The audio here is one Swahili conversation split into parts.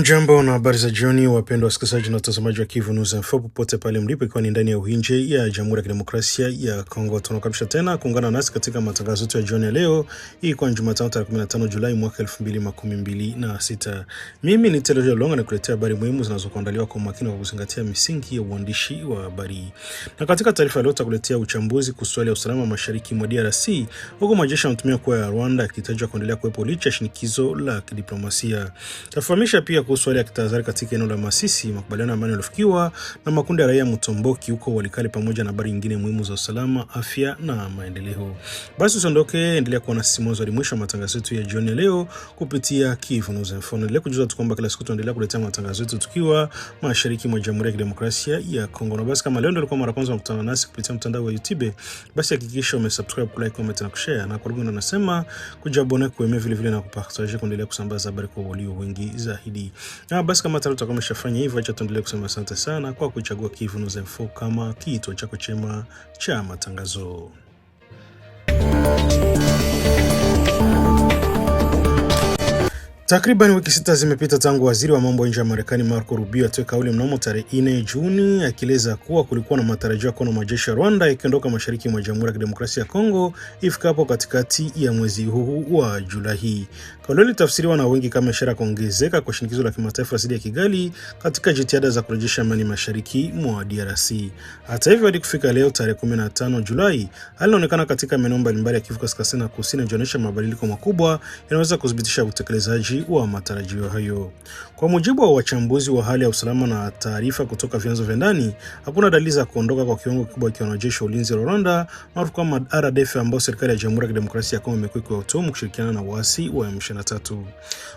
Mjambo na habari za jioni wapendwa wasikilizaji na watazamaji wa Kivu News Info popote pale mlipo, ikiwa ni ndani ya uhinje ya Jamhuri ya Kidemokrasia ya Kongo. Tunakaribisha tena kuungana nasi katika matangazo yetu ya jioni ya leo. Hii kwa Jumatano tarehe 15 Julai mwaka 2026. Mimi ni Teleo Longa nikuletea habari muhimu zinazokuandaliwa kwa makini kwa kuzingatia misingi ya uandishi wa habari. Na katika taarifa leo tutakuletea uchambuzi kuhusu hali ya usalama mashariki mwa DRC, huku majeshi yanatumia kwa ya Rwanda yakitajwa kuendelea kuwepo licha shinikizo la kidiplomasia. Tafahamisha pia kuhusu hali ya kitahadhari katika eneo la Masisi, makubaliano ya amani yaliyofikiwa na makundi ya raia Mutomboki huko Walikale, pamoja na habari nyingine muhimu za usalama, afya na maendeleo. Basi usiondoke, endelea kuwa nasi mwanzo hadi mwisho wa matangazo yetu ya jioni leo kupitia Kivu News Info. Endelea kujuza tu kwamba kila siku tunaendelea kuletea matangazo yetu tukiwa mashariki mwa Jamhuri ya Kidemokrasia ya Kongo. Na basi kama leo ndio ulikuwa mara kwanza unakutana nasi kupitia mtandao wa YouTube, basi hakikisha umesubscribe, kulike, comment na kushare, na kwa lugha nasema kujabone kuemea vile na kupartager, kuendelea kusambaza habari kwa walio wengi zaidi. Na basi kama tayari utakuwa umeshafanya hivyo, acha tuendelee kusema asante sana kwa kuchagua Kivu News Info kama kituo chako chema cha matangazo. Takriban wiki 6 zimepita tangu waziri wa mambo ya nje wa Marekani Marco Rubio atoe kauli mnamo tarehe 4 Juni akieleza kuwa kulikuwa na matarajio ya majeshi ya Rwanda yakiondoka mashariki mwa Jamhuri ya Kidemokrasia ya Kongo ifikapo katikati ya mwezi huu wa Julai. Kauli ilitafsiriwa na wengi kama ishara kuongezeka kwa shinikizo la kimataifa dhidi ya Kigali katika jitihada za kurejesha amani mashariki mwa DRC. Hata hivyo, hadi kufika leo tarehe 15 Julai, hali inaonekana katika maeneo mbalimbali ya Kivu Kaskazini na Kusini inaonyesha mabadiliko makubwa yanaweza kudhibitisha utekelezaji wa matarajio hayo. Kwa mujibu wa wachambuzi wa hali ya usalama na taarifa kutoka vyanzo vya ndani, hakuna dalili za kuondoka kwa kiwango kikubwa cha wanajeshi wa ulinzi wa Rwanda maarufu kama RDF ambao serikali ya Jamhuri ya Kidemokrasia ya Kongo imekuwa ikiwatumu kushirikiana na waasi wa M23.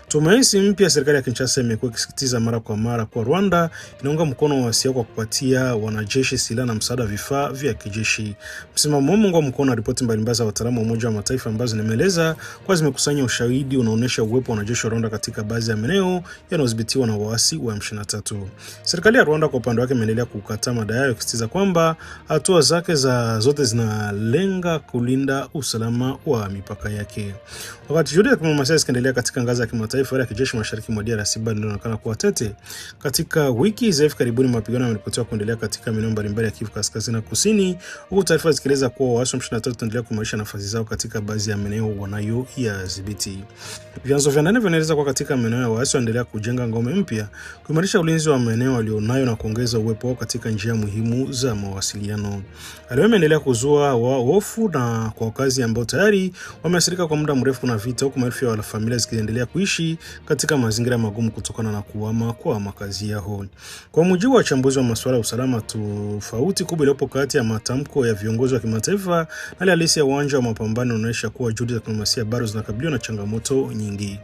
Tume hii mpya serikali ya Kinshasa imekuwa ikisisitiza mara kwa mara kwa Rwanda inaunga mkono waasi kwa kupatia wanajeshi silaha na msaada vifaa vya kijeshi. Msimamo huu unaungwa mkono na ripoti mbalimbali za wataalamu wa Umoja wa Mataifa ambazo zimeeleza kwa zimekusanya ushahidi unaoonyesha uwepo wa wanajeshi wa Rwanda katika baadhi ya maeneo yanayodhibitiwa na waasi wa M23. Serikali ya Rwanda kwa upande wake imeendelea kukataa madai hayo, ikisisitiza kwamba hatua zake zote zinalenga kulinda usalama wa mipaka yake. Wakati juhudi za diplomasia zikiendelea katika ngazi ya kimataifa, ya kijeshi mashariki mwa DRC bado inaonekana kuwa tete. Katika wiki za hivi karibuni mapigano yameripotiwa kuendelea katika maeneo mbalimbali ya Kivu Kaskazini na Kusini, huku taarifa zikieleza kuwa waasi wa M23 wanaendelea kuimarisha nafasi zao katika baadhi ya maeneo wanayoyadhibiti. Vyanzo vya ndani vinaeleza kwa katika maeneo ya waasi wanaendelea kujenga ngome mpya, kuimarisha ulinzi wa maeneo walionayo na kuongeza uwepo wao katika njia muhimu za mawasiliano. Hali imeendelea kuzua hofu na kwa wakazi ambao tayari wameathirika kwa muda mrefu na vita, huku maelfu ya familia zikiendelea kuishi katika mazingira magumu kutokana na kuhama kwa makazi yao. Kwa mujibu wa wachambuzi wa masuala ya usalama, tofauti kubwa iliyopo kati ya matamko ya viongozi wa kimataifa na hali halisi ya uwanja wa mapambano inaonyesha kuwa juhudi za diplomasia bado zinakabiliwa na changamoto nyingi.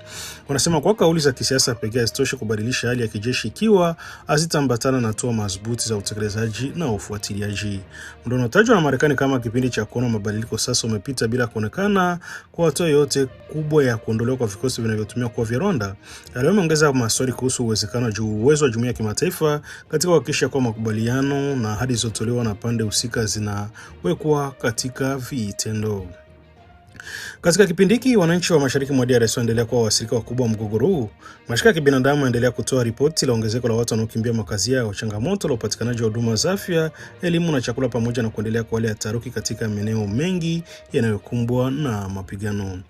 Wanasema kwa kauli za kisiasa pekee hazitoshi kubadilisha hali ya kijeshi ikiwa hazitambatana na hatua madhubuti za utekelezaji na ufuatiliaji. Ndio unatajwa na Marekani kama kipindi cha kuona mabadiliko sasa umepita bila kuonekana kwa hatua yote kubwa ya kuondolewa kwa vikosi vinavyotumia kwa vya Rwanda. Leo imeongeza maswali kuhusu uwezekano uwezo wa jumuiya ya kimataifa katika kuhakikisha kwa makubaliano na ahadi zilizotolewa na pande husika zinawekwa katika vitendo. Katika kipindi hiki wananchi wa mashariki mwa DRC wanaendelea kuwa waathirika wakubwa wa mgogoro huu. Mashirika ya kibinadamu yanaendelea kutoa ripoti la ongezeko la watu wanaokimbia makazi yao, changamoto la upatikanaji wa huduma za afya, elimu na chakula, pamoja na kuendelea kwa hali ya taharuki katika maeneo mengi yanayokumbwa na mapigano.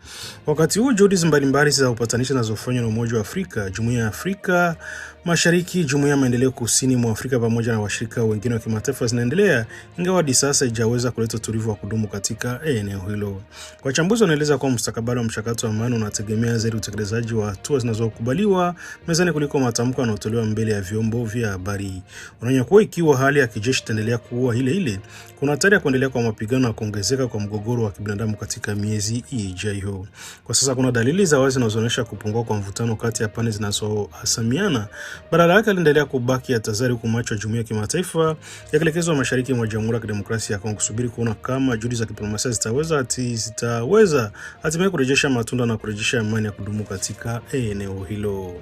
Wakati huu juhudi mbalimbali za upatanishi zinazofanywa na Umoja wa Afrika, Jumuiya ya Afrika Mashariki, Jumuiya ya Maendeleo Kusini mwa Afrika pamoja na washirika wengine wa kimataifa zinaendelea, ingawa hadi sasa haijaweza kuleta utulivu wa kudumu katika eneo hilo. Wachambuzi wanaeleza kwa mustakabali wa mchakato wa amani unategemea zaidi utekelezaji wa hatua zinazokubaliwa mezani kuliko matamko yanayotolewa mbele ya vyombo vya habari. Wanaonya kuwa ikiwa hali ya kijeshi itaendelea kuwa ile, kuna hatari ya kuendelea kwa mapigano na kuongezeka kwa mgogoro wa kibinadamu katika miezi ijayo. Kwa sasa kuna dalili za wazi zinazoonyesha kupungua kwa mvutano kati ya pande zinazohasimiana. Badala yake inaendelea kubaki hatari, huku macho ya jumuiya ya kimataifa yakielekezwa mashariki mwa Jamhuri ya Kidemokrasia ya Kongo kusubiri kuona kama juhudi za diplomasia zitaweza hatimaye kurejesha matunda na kurejesha amani ya kudumu katika eneo hilo.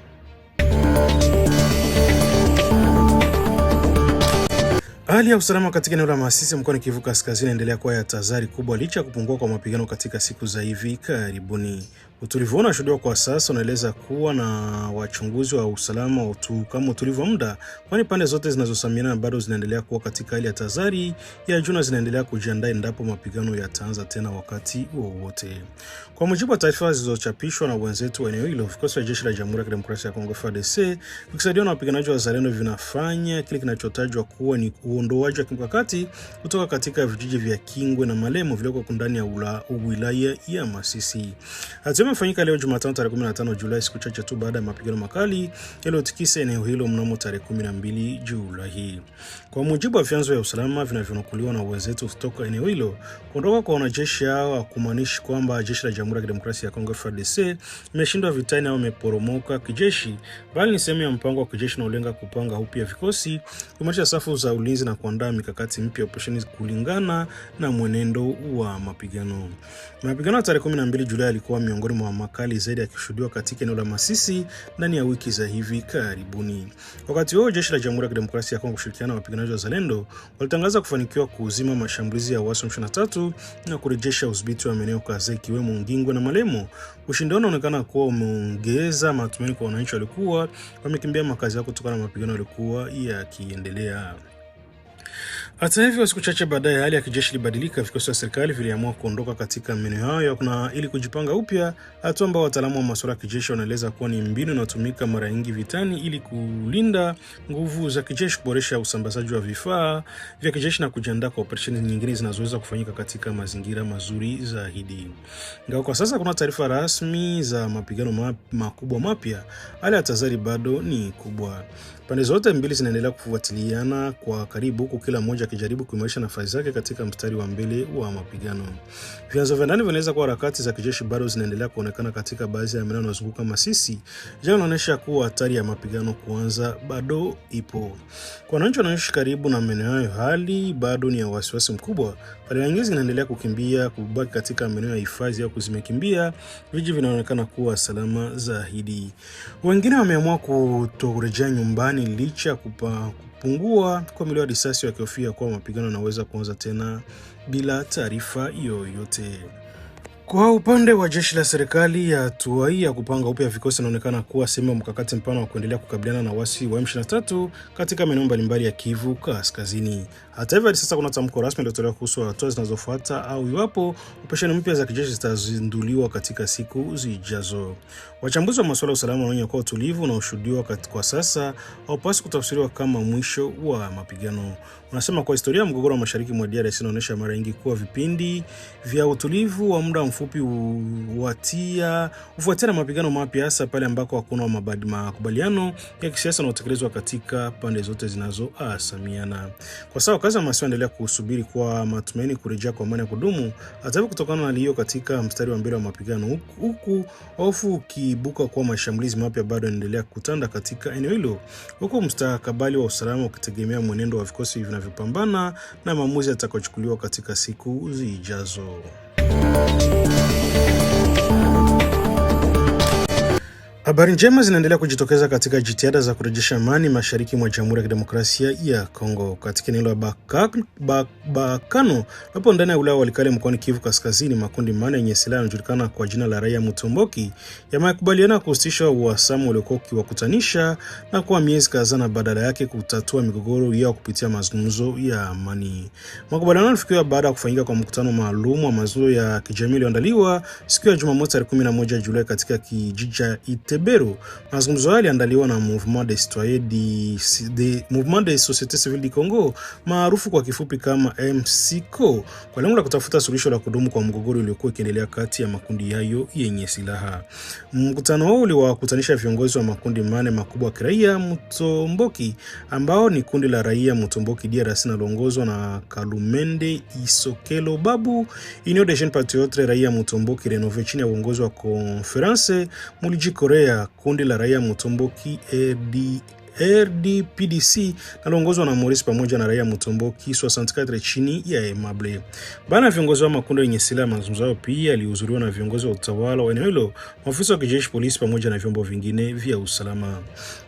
Hali ya usalama katika eneo la Masisi mkoani Kivu Kaskazini inaendelea kuwa ya tahadhari kubwa licha ya kupungua kwa mapigano katika siku za hivi karibuni. Utulivu unashuhudiwa kwa sasa unaeleza kuwa na wachunguzi wa usalama kama utulivu wa muda, kwani pande zote zinazosamiana bado zinaendelea kuwa katika hali ya tahadhari ya juu na zinaendelea kujiandaa endapo mapigano yataanza tena wakati wowote. Kwa mujibu wa taarifa zilizochapishwa na wenzetu wa eneo hilo, vikosi vya jeshi la Jamhuri ya Kidemokrasia ya Kongo FARDC vikisaidiwa na wapiganaji wa Wazalendo vinafanya kile kinachotajwa kuwa ni uondoaji wa kimkakati kutoka katika vijiji vya Kingwe na Malemo vilivyoko ndani ya wilaya ya Masisi. Hatua imefanyika leo Jumatano tarehe 15 Julai, siku chache tu baada ya mapigano makali yaliyotikisa eneo hilo mnamo tarehe 12 Julai. Kwa mujibu wa vyanzo vya usalama vinavyonukuliwa na wenzetu kutoka eneo hilo, kuondoka kwa wanajeshi hao hakumaanishi kwamba jeshi la Jamhuri ya Kidemokrasia ya Kongo FARDC imeshindwa vitani au imeporomoka kijeshi, bali ni sehemu ya mpango wa kijeshi unaolenga kupanga upya vikosi, kuimarisha safu za ulinzi na kuandaa mikakati mpya operesheni kulingana na mwenendo wa mapigano. Mapigano ya tarehe 12 Julai yalikuwa miongoni mwa makali zaidi yakishuhudiwa katika eneo la Masisi ndani ya wiki za hivi karibuni. Wakati huo jeshi la Jamhuri ya Kidemokrasia ya Kongo kushirikiana na wapiganaji wa Wazalendo walitangaza kufanikiwa kuzima mashambulizi ya waasi wa M23 na kurejesha udhibiti wa maeneo kadhaa ikiwemo Ngingwe na Malemo. Ushindi unaonekana kuwa umeongeza matumaini kwa wananchi walikuwa wamekimbia makazi yao kutokana na mapigano yalikuwa yakiendelea. Hata hivyo, siku chache baadaye hali ya kijeshi ilibadilika. Vikosi vya serikali viliamua kuondoka katika maeneo hayo na ili kujipanga upya, hatua ambayo wataalamu wa masuala ya kijeshi wanaeleza kuwa ni mbinu inayotumika mara nyingi vitani ili kulinda nguvu za kijeshi, kuboresha usambazaji wa vifaa vya kijeshi na kujiandaa kwa operesheni nyingine zinazoweza kufanyika katika mazingira mazuri zaidi. Ingawa kwa sasa kuna taarifa rasmi za mapigano makubwa mapya, hali ya tahadhari bado ni kubwa. Pande zote mbili zinaendelea kufuatiliana kwa karibu, huku kila mmoja akijaribu kuimarisha nafasi zake katika mstari wa mbele wa mapigano. Vyanzo vya ndani vinaeleza kuwa harakati za kijeshi bado zinaendelea kuonekana katika baadhi ya maeneo yanayozunguka Masisi, jambo linaloonyesha kuwa hatari ya mapigano kuanza bado ipo. Kwa wananchi wanaishi karibu na maeneo hayo, hali bado ni ya wasiwasi mkubwa. Familia nyingi zinaendelea kukimbia kubaki katika maeneo ya hifadhi au kuzimekimbia vijiji vinaonekana kuwa salama zaidi. Wengine wameamua kutorejea nyumbani licha ya kupungua kwa milio ya risasi, wakihofia kuwa mapigano yanaweza kuanza tena bila taarifa yoyote. Kwa upande wa jeshi la serikali, hatua hii ya kupanga upya vikosi inaonekana kuwa sehemu ya mkakati mpana wa kuendelea kukabiliana na waasi wa M23 katika maeneo mbalimbali ya Kivu Kaskazini. Hata hivyo, sasa kuna tamko rasmi lililotolewa kuhusu hatua zinazofuata au iwapo operesheni mpya za kijeshi zitazinduliwa katika siku zijazo. Wachambuzi wa masuala ya usalama wanaonya kuwa utulivu unaoshuhudiwa kwa sasa haupaswi kutafsiriwa kama mwisho wa mapigano. Wanasema kwa historia ya mgogoro wa mashariki mwa DRC inaonyesha mara nyingi kuwa vipindi vya utulivu wa muda mfupi hufuatia na mapigano mapya, hasa pale ambako hakuna makubaliano ya kisiasa yanayotekelezwa katika pande zote zinazohasimiana. Kwa sasa wakazi wa Masisi wanaendelea kusubiri kwa matumaini kurejea kwa amani ya kudumu, hata hivyo kutokana na hiyo katika mstari wa mbele wa mapigano, huku hofu kibuka kwa mashambulizi mapya bado yanaendelea kutanda katika eneo hilo, huku mustakabali wa usalama ukitegemea mwenendo wa vikosi vinavyopambana na maamuzi yatakayochukuliwa katika siku zijazo. Habari njema zinaendelea kujitokeza katika jitihada za kurejesha amani mashariki mwa Jamhuri ya Kidemokrasia ya Kongo. Katika eneo la Bakano, hapo ndani ya wilaya ya Walikale mkoani Kivu Kaskazini, makundi manne yenye silaha yanayojulikana kwa jina la Raia Mutomboki yamekubaliana kuhusisha uhasama uliokuwa ukiwakutanisha na kwa miezi kadhaa na badala yake kutatua migogoro yao kupitia mazungumzo ya amani. Makubaliano yalifikiwa baada ya kufanyika kwa mkutano maalum wa mazungumzo ya kijamii ulioandaliwa siku ya Jumamosi tarehe 11 Julai katika kijiji cha Teberu. Mazungumzo haya yaliandaliwa na Mouvement des Sociétés Civiles du Congo, maarufu kwa kifupi kama MCCO, kwa lengo la kutafuta suluhisho la kudumu kwa mgogoro uliokuwa ukiendelea kati ya makundi hayo yenye silaha. Mkutano huo uliwakutanisha viongozi wa makundi manne makubwa ya kiraia Mutomboki, ambao ni kundi la Raia Mutomboki DRC linaloongozwa na Kalumende Isokelo Babu, Union des Jeunes Patriotes Raia Mutomboki Renove chini ya uongozi wa Conference Muliji Korea, kundi la Raia Mutomboki RDPDC linaloongozwa na Maurice pamoja na raia Mutomboki 64 chini ya Aimable. Baada ya viongozi wa makundi yenye silaha, mazungumzo yao pia yalihudhuriwa na viongozi wa utawala wa eneo hilo, maafisa wa kijeshi, polisi pamoja na vyombo vingine vya usalama.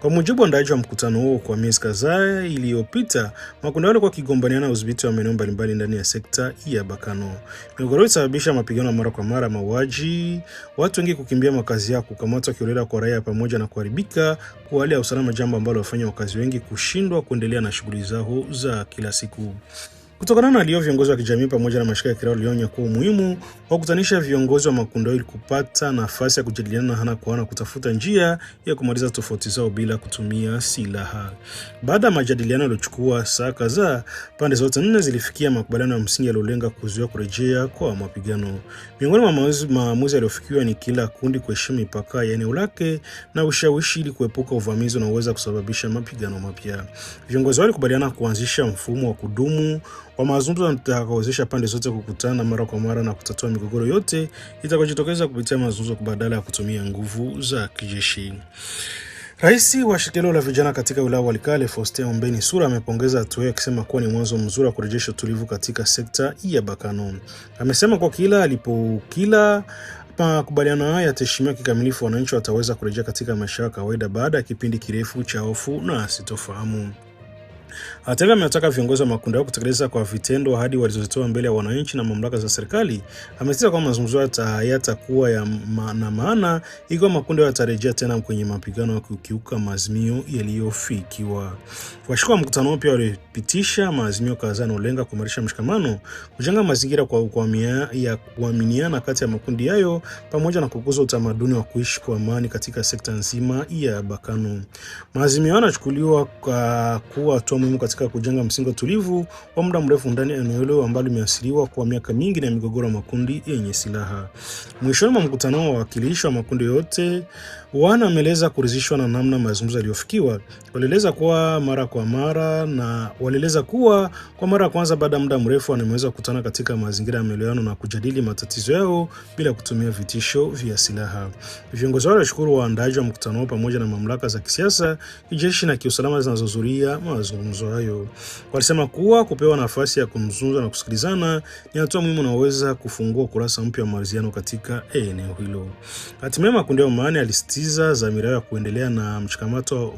Kwa mujibu wa ndaaji wa mkutano huo, kwa miezi kadhaa iliyopita, makundi yale kwa kigombaniana udhibiti wa maeneo mbalimbali ndani ya sekta ya Bakano. Migogoro ilisababisha mapigano mara kwa mara, mauaji, watu wengi kukimbia makazi yao, kukamatwa kiolela kwa raia pamoja na kuharibika kwa hali ya usalama, jambo ambalo wafanya wakazi wengi kushindwa kuendelea na shughuli zao za kila siku. Kutokana na hiyo, viongozi wa kijamii pamoja na mashirika ya kiraia walionya kuwa umuhimu wa kukutanisha viongozi wa makundi ili kupata nafasi ya kujadiliana hana kwa ana, kutafuta njia ya kumaliza tofauti zao bila kutumia silaha. Baada ya majadiliano yaliyochukua saa kadhaa, pande zote nne zilifikia makubaliano ya msingi yaliyolenga kuzuia kurejea kwa mapigano. Miongoni mwa maamuzi yaliyofikiwa ni kila kundi kuheshimu mipaka ya eneo lake na ushawishi ili kuepuka uvamizi unaoweza kusababisha mapigano mapya. Viongozi wale walikubaliana kuanzisha mfumo wa kudumu wa mazungumzo utakaowezesha pande zote kukutana mara kwa mara na kutatua migogoro yote itakayojitokeza kupitia mazungumzo badala ya kutumia nguvu za kijeshi. Rais wa shirika la vijana katika wilaya ya Walikale, Faustin Ombeni Sura, amepongeza hatua hiyo akisema kuwa ni mwanzo mzuri wa kurejesha utulivu katika sekta ya Bakano. Amesema kwa kila makubaliano haya yataheshimiwa kikamilifu, wananchi wataweza kurejea katika maisha ya kawaida baada ya kipindi kirefu cha hofu na sitofahamu. Hata hivyo, ametaka viongozi wa makundi kutekeleza kwa vitendo ahadi walizozitoa mbele ya wananchi na mamlaka za serikali. Amesema kwamba mazungumzo hayatakuwa na maana ikiwa makundi yatarejea tena kwenye mapigano ya kukiuka maazimio yaliyofikiwa. Washirika wa mkutano pia walipitisha maazimio kadhaa yanayolenga kuimarisha mshikamano, kujenga mazingira ya kuaminiana kati ya makundi hayo pamoja na kukuza utamaduni wa kuishi kwa amani katika sekta nzima ya Bakano. Maazimio yanachukuliwa kuwa hatua muhimu katika kujenga msingi tulivu wa muda mrefu ndani ya eneo hilo ambalo limeathiriwa kwa miaka mingi na migogoro ya makundi yenye silaha. Mwishoni mwa mkutano, wa wawakilishi wa makundi yote wanaeleza kuridhishwa na namna mazungumzo yaliyofikiwa. Walieleza kuwa kwa mara ya kwanza baada ya muda mrefu wanaweza kukutana katika mazingira ya maelewano na kujadili matatizo yao bila kutumia vitisho vya silaha. Viongozi wale walishukuru waandaaji wa mkutano pamoja na mamlaka za kisiasa, kijeshi na kiusalama zinazohudhuria mazungumzo hayo. Walisema kuwa kupewa nafasi ya kuzungumza na kusikilizana ni hatua muhimu na uweza kufungua ukurasa mpya wa maridhiano katika eneo hilo. Hatimaye makundi ya amani alisitiza dhamira ya kuendelea na mchakato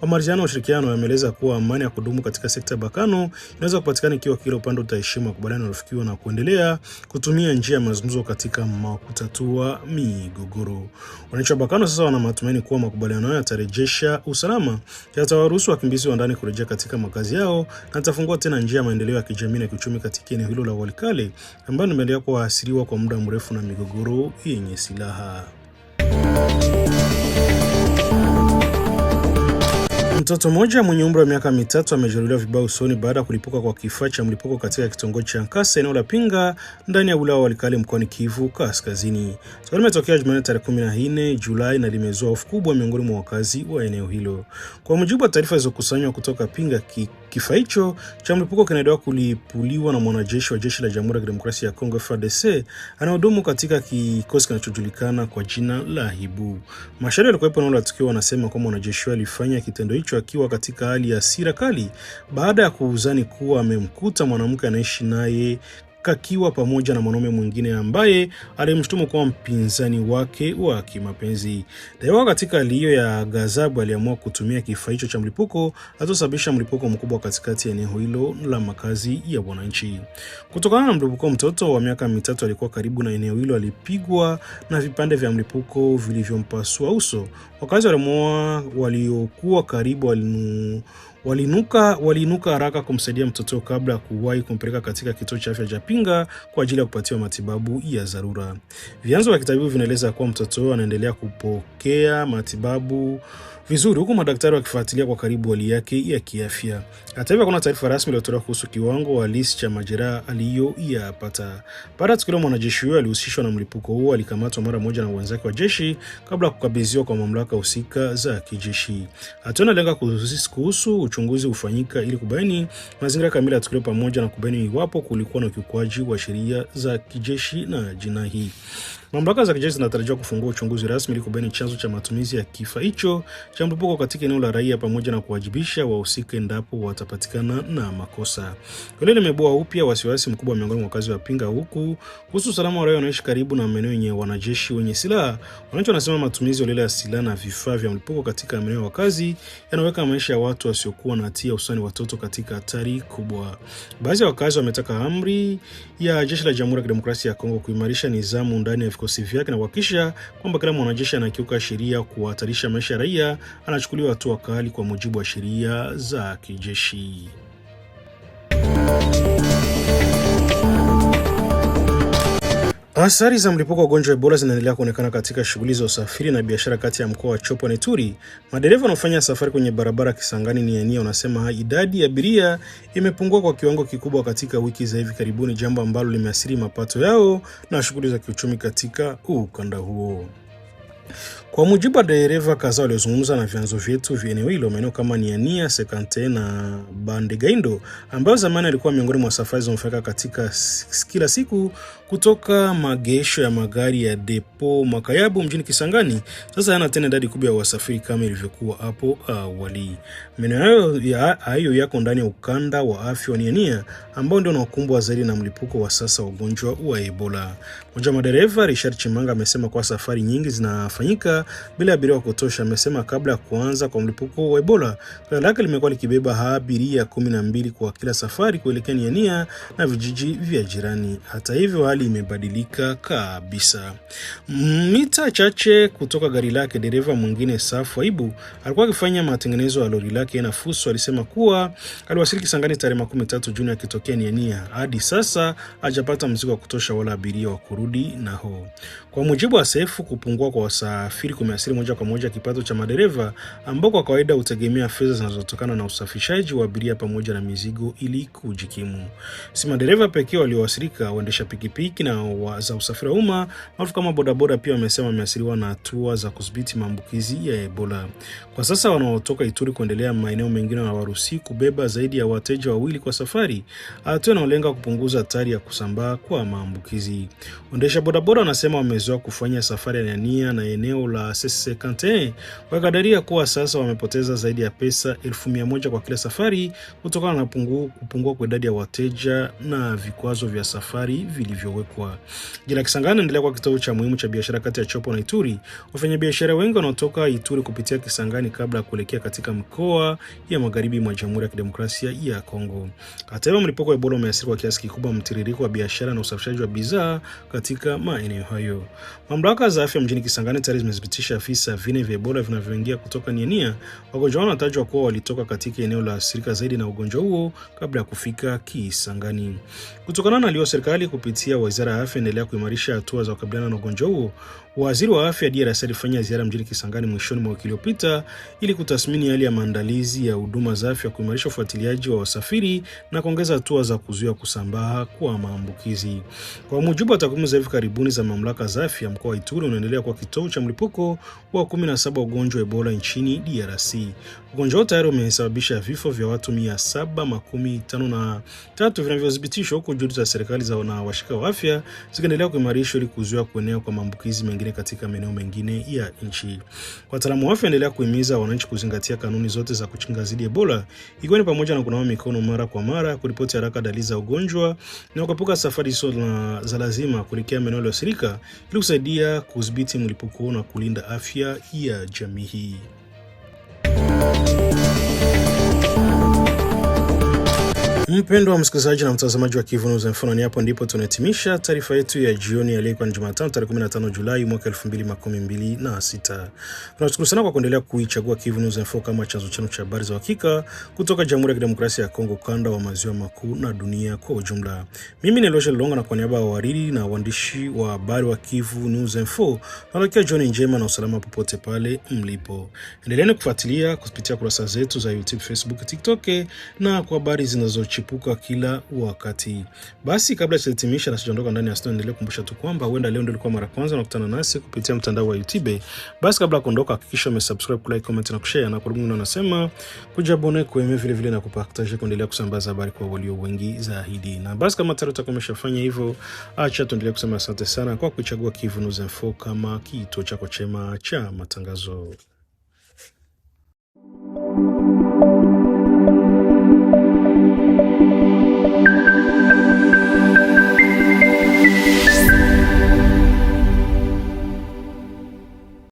wa maridhiano. Ushirikiano yameeleza kuwa amani ya kudumu katika sekta ya Bakano inaweza kupatikana ikiwa kila upande utaheshimu makubaliano yaliyofikiwa na kuendelea kutumia njia ya mazungumzo katika kutatua migogoro. Wananchi wa Bakano sasa wana matumaini kuwa makubaliano hayo yatarejesha usalama, yatawaruhusu wakimbizi wa ndani kurejea katika makazi yao na tafungua tena njia ya maendeleo ya kijamii na kiuchumi katika eneo hilo la Walikale ambalo limeendelea kuathiriwa kwa muda mrefu na migogoro yenye silaha. Mtoto mmoja mwenye umri wa miaka 3 amejeruhiwa vibaya usoni baada ya kulipuka kwa kifaa cha mlipuko katika kitongoji cha Nkasa, eneo la Pinga, ndani ya wilaya ya Walikale mkoani Kivu Kaskazini. Tukio limetokea Jumanne tarehe 14 Julai na limezua hofu kubwa miongoni mwa wakazi wa eneo hilo. Kwa mujibu wa taarifa zilizokusanywa kutoka Pinga, kifaa hicho cha mlipuko kinadaiwa kulipuliwa na mwanajeshi wa jeshi la Jamhuri ya Kidemokrasia ya Kongo FARDC anahudumu katika kikosi kinachojulikana kwa jina la Hibu. Mashahidi walikuwepo eneo la tukio wanasema kwamba mwanajeshi alifanya kitendo hicho akiwa katika hali ya hasira kali baada ya kudhani kuwa amemkuta mwanamke anaishi naye kakiwa pamoja na mwanaume mwingine ambaye alimshtumu kwa mpinzani wake wa kimapenzi. Dawa katika hali hiyo ya ghadhabu aliamua kutumia kifaa hicho cha mlipuko atosababisha mlipuko mkubwa katikati ya eneo hilo la makazi ya wananchi. Kutokana na mlipuko, mtoto wa miaka 3 alikuwa karibu na eneo hilo alipigwa na vipande vya mlipuko vilivyompasua uso. Wakazi waliokuwa karibu waliinuka haraka kumsaidia mtoto kabla ya kuwahi kumpeleka katika kituo cha afya cha Pinga kwa ajili ya kupatiwa matibabu ya dharura. Vyanzo vya kitabibu vinaeleza kuwa mtoto anaendelea kupokea matibabu vizuri huku madaktari wakifuatilia kwa karibu hali yake ya kiafya. Hata hivyo, kuna taarifa rasmi iliyotolewa kuhusu kiwango halisi cha majeraha aliyoyapata. Baada ya tukio, mwanajeshi huyo alihusishwa na mlipuko huo alikamatwa mara moja na wenzake wa jeshi kabla ya kukabidhiwa kwa mamlaka husika za kijeshi. Hatua inalenga kuhusu uchunguzi ufanyika ili kubaini mazingira kamili ya tukio pamoja na kubaini iwapo kulikuwa na ukiukwaji wa sheria za kijeshi na jinai. Mamlaka za kijeshi zinatarajiwa kufungua uchunguzi rasmi ili kubaini chanzo cha matumizi ya kifaa hicho cha mlipuko katika eneo la raia pamoja na kuwajibisha wahusika endapo watapatikana na makosa. Hilo limeibua upya wasiwasi mkubwa miongoni mwa wakazi wa Pinga huku kuhusu usalama wa raia wanaoishi karibu na maeneo yenye wanajeshi wenye silaha. Wananchi wanasema matumizi holela ya silaha na vifaa vya mlipuko katika maeneo ya kazi yanaweka maisha ya watu wasiokuwa na hatia hususani watoto katika hatari kubwa. Baadhi ya wakazi wametaka amri ya jeshi la Jamhuri ya Kidemokrasia ya Kongo kuimarisha nidhamu ndani ya vikosi vyake na kuhakikisha kwamba kila mwanajeshi anakiuka sheria kuhatarisha maisha ya raia anachukuliwa hatua kali kwa mujibu wa sheria za kijeshi. Athari za mlipuko wa ugonjwa wa Ebola zinaendelea kuonekana katika shughuli za usafiri na biashara kati ya mkoa wa Chopo na Ituri. Madereva wanaofanya safari kwenye barabara Kisangani ni Niania wanasema idadi ya abiria imepungua kwa kiwango kikubwa katika wiki za hivi karibuni, jambo ambalo limeathiri mapato yao na shughuli za kiuchumi katika ukanda huo. Kwa mujibu wa dereva kadhaa waliozungumza na vyanzo vyetu vya eneo hilo, maeneo kama Niania, Sekante na Bandegaindo ambayo zamani alikuwa miongoni mwa safari zinazofanyika katika kila siku kutoka magesho ya magari ya depo Makayabu mjini Kisangani, sasa yana tena idadi kubwa ya wasafiri kama ilivyokuwa hapo awali. Maeneo hayo yako ndani ya ukanda wa afya wa Niania ambao ndio unaokumbwa zaidi na mlipuko wa sasa wa ugonjwa wa Ebola. Mmoja wa madereva Richard Chimanga amesema kwa safari nyingi zinafanyika bila abiria wa kutosha. Amesema kabla ya kuanza kwa mlipuko wa Ebola, gari lake limekuwa likibeba abiria 12 kwa kila safari kuelekea Niania na vijiji vya jirani. Hata hivyo hali imebadilika kabisa. Mita chache kutoka gari lake, dereva mwingine Safu Aibu alikuwa akifanya matengenezo ya lori lake na Fuso alisema kuwa aliwasili Kisangani tarehe 13 Juni akitokea Niania. Hadi sasa hajapata mzigo wa kutosha wala abiria wa kurudi nao. Kwa mujibu wa Sefu, kupungua kwa wasafiri kumeathiri moja kwa moja kipato cha madereva ambao kwa kawaida hutegemea fedha zinazotokana na usafirishaji wa abiria pamoja na mizigo ili kujikimu. Si madereva pekee walioathirika, waendesha pikipiki na za usafiri wa umma maarufu kama bodaboda pia wamesema wameathiriwa na hatua za kudhibiti maambukizi ya Ebola. Kwa sasa wanaotoka Ituri kuendelea maeneo mengine hawaruhusiwi kubeba zaidi ya wateja wawili kwa safari, hatua inayolenga kupunguza hatari ya kusambaa kwa maambukizi. Waendesha bodaboda wanasema wamezoea kufanya safari ya Niania na eneo la Sekante, wakadiria kuwa sasa wamepoteza zaidi ya pesa 1,100 kwa kila safari kutokana na kupungua kwa idadi ya wateja na vikwazo vya safari vilivyowekwa. Jila Kisangani inaendelea kwa kitovu cha muhimu cha biashara kati ya Chopo na Ituri. Wafanyabiashara wengi wanaotoka Ituri kupitia Kisangani kabla ya kuelekea katika mkoa ya magharibi mwa Jamhuri ya Kidemokrasia ya Kongo. Hata hivyo, mlipuko wa Ebola umeathiri kwa kiasi kikubwa mtiririko wa biashara na usafirishaji wa bidhaa katika maeneo hayo. Mamlaka za afya mjini Kisangani tayari zimethibitisha visa 4 vya Ebola vinavyoingia kutoka Niania. Wagonjwa wanatajwa kuwa walitoka katika eneo la athirika zaidi na ugonjwa huo kabla ya kufika Kisangani. Kutokana na leo, serikali kupitia Wizara ya Afya inaendelea kuimarisha hatua za kukabiliana na ugonjwa huo. Waziri wa Afya DRC alifanya ziara mjini Kisangani mwishoni mwa wiki iliyopita ili kutathmini hali ya maandalizi ya huduma za afya, kuimarisha ufuatiliaji wa wasafiri na kuongeza hatua za kuzuia kusambaa kwa maambukizi. Kwa mujibu wa takwimu za hivi karibuni za mamlaka za afya, mkoa wa Ituri unaendelea kwa kitovu cha mlipuko wa 17 ugonjwa wa Ebola nchini DRC. Ugonjwa huo tayari umesababisha vifo vya watu 753 vinavyothibitishwa, huku juhudi za serikali na washika wa afya zikiendelea kuimarishwa ili kuzuia kuenea kwa maambukizi mengine katika maeneo mengine ya nchi. Wataalamu wa afya endelea kuhimiza wananchi kuzingatia kanuni zote za kukinga dhidi ya Ebola, ikiwa ni pamoja na kunawa mikono mara kwa mara, kuripoti haraka dalili za ugonjwa na kuepuka safari za lazima kuelekea maeneo yaliyoathirika ili kusaidia kudhibiti mlipuko na kulinda afya ya jamii. Mpendwa wa msikilizaji na mtazamaji wa Kivu News Info, ni hapo ndipo tunahitimisha taarifa yetu ya jioni ya leo kwa Jumatano tarehe 15 Julai mwaka 2026. Tunashukuru sana kwa kuendelea kuichagua Kivu News Info kama chanzo chenu cha habari za hakika kutoka Jamhuri ya Kidemokrasia ya Kongo, kanda wa maziwa makuu na dunia kwa ujumla. Mimi ni Loje Longa, na kwa niaba ya wahariri na waandishi wa habari wa Kivu News Info, nawatakia jioni njema na usalama popote pale mlipo. Endeleeni kufuatilia kupitia kurasa zetu za YouTube, Facebook, TikTok na kwa habari zinazochipuka kuepuka kila wakati. Basi kabla sijatimisha na sijaondoka ndani ya studio, endelea kukumbusha tu kwamba huenda leo ndio ilikuwa mara kwanza unakutana nasi kupitia mtandao wa YouTube. Basi kabla kuondoka, hakikisha umesubscribe, kulike, comment na kushare, na kwa nini unasema kujabone kwa vile vile na kupartage, kuendelea kusambaza habari kwa walio wengi zaidi. Na basi kama tayari utakomeshafanya hivyo, acha tuendelee kusema asante sana kwa kuchagua Kivu News Info kama kituo chako chema cha matangazo.